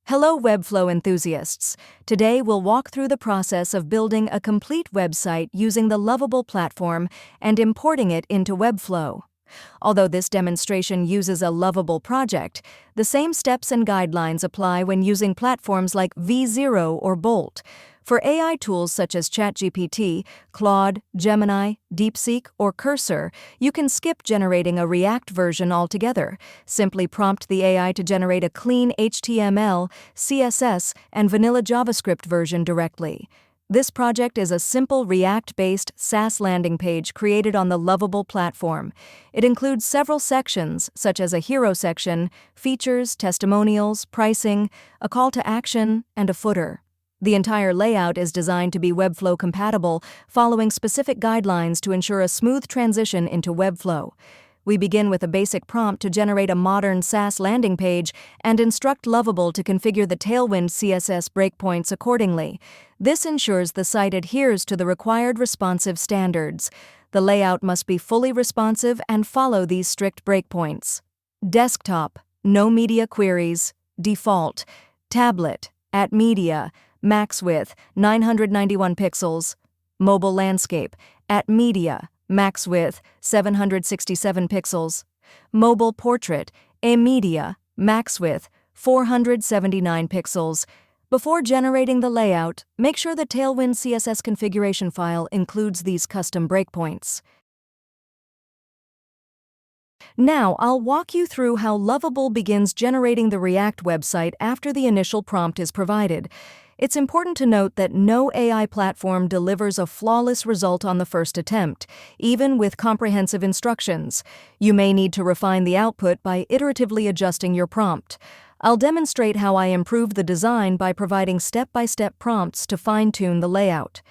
Hello Webflow enthusiasts! Today we'll walk through the process of building a complete website using the Lovable platform and importing it into Webflow. Although this demonstration uses a Lovable project, the same steps and guidelines apply when using platforms like V0 or Bolt. For AI tools such as ChatGPT, Claude, Gemini, DeepSeek, or Cursor, you can skip generating a React version altogether. Simply prompt the AI to generate a clean HTML, CSS, and vanilla JavaScript version directly. This project is a simple React-based SaaS landing page created on the Lovable platform. It includes several sections, such as a hero section, features, testimonials, pricing, a call to action, and a footer. The entire layout is designed to be Webflow compatible, following specific guidelines to ensure a smooth transition into Webflow. We begin with a basic prompt to generate a modern SaaS landing page and instruct Lovable to configure the tailwind CSS breakpoints accordingly. This ensures the site adheres to the required responsive standards. The layout must be fully responsive and follow these strict breakpoints. Desktop, no media queries, default. Tablet, at media, max width, 991 pixels. Mobile landscape, at media, max width, 767 pixels. Mobile portrait, a media, max width, 479 pixels. Before generating the layout, make sure the Tailwind CSS configuration file includes these custom breakpoints. Now, I'll walk you through how Lovable begins generating the React website after the initial prompt is provided. It's important to note that no AI platform delivers a flawless result on the first attempt, even with comprehensive instructions. You may need to refine the output by iteratively adjusting your prompt. I'll demonstrate how I improved the design by providing step-by-step prompts to fine-tune the layout.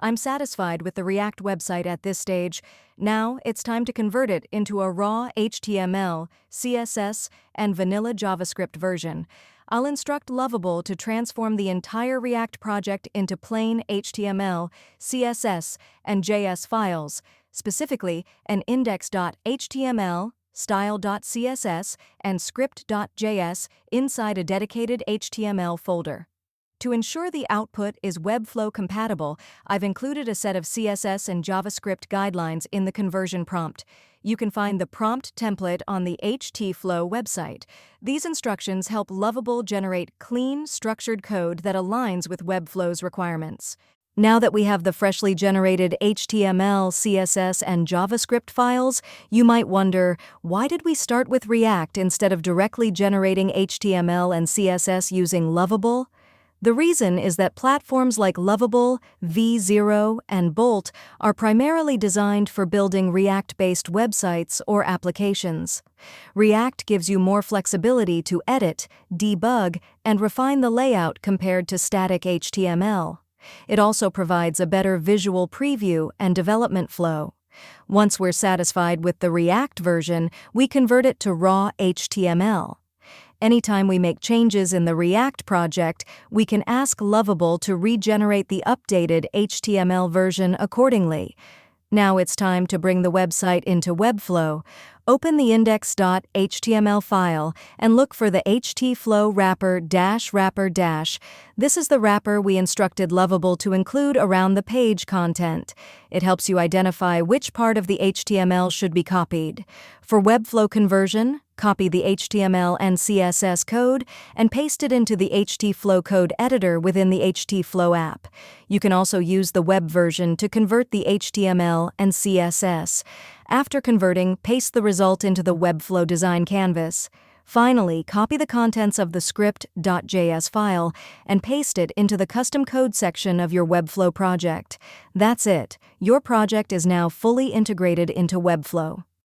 I'm satisfied with the React website at this stage. Now, it's time to convert it into a raw HTML, CSS, and vanilla JavaScript version. I'll instruct Lovable to transform the entire React project into plain HTML, CSS, and JS files, specifically an index.html, style.css, and script.js inside a dedicated HTML folder. To ensure the output is Webflow compatible, I've included a set of CSS and JavaScript guidelines in the conversion prompt. You can find the prompt template on the htflow website. These instructions help Lovable generate clean, structured code that aligns with Webflow's requirements. Now that we have the freshly generated HTML, CSS, and JavaScript files, you might wonder, why did we start with React instead of directly generating HTML and CSS using Lovable? The reason is that platforms like Lovable, V0, and Bolt are primarily designed for building React-based websites or applications. React gives you more flexibility to edit, debug, and refine the layout compared to static HTML. It also provides a better visual preview and development flow. Once we're satisfied with the React version, we convert it to raw HTML. Anytime we make changes in the React project, we can ask Lovable to regenerate the updated HTML version accordingly. Now it's time to bring the website into Webflow. Open the index.html file and look for the htflow-wrapper -wrapper-. This is the wrapper we instructed Lovable to include around the page content. It helps you identify which part of the HTML should be copied. For Webflow conversion, copy the HTML and CSS code and paste it into the htflow code editor within the htflow app. You can also use the web version to convert the HTML and CSS. After converting, paste the result into the Webflow design canvas. Finally, copy the contents of the script.js file and paste it into the custom code section of your Webflow project. That's it. Your project is now fully integrated into Webflow.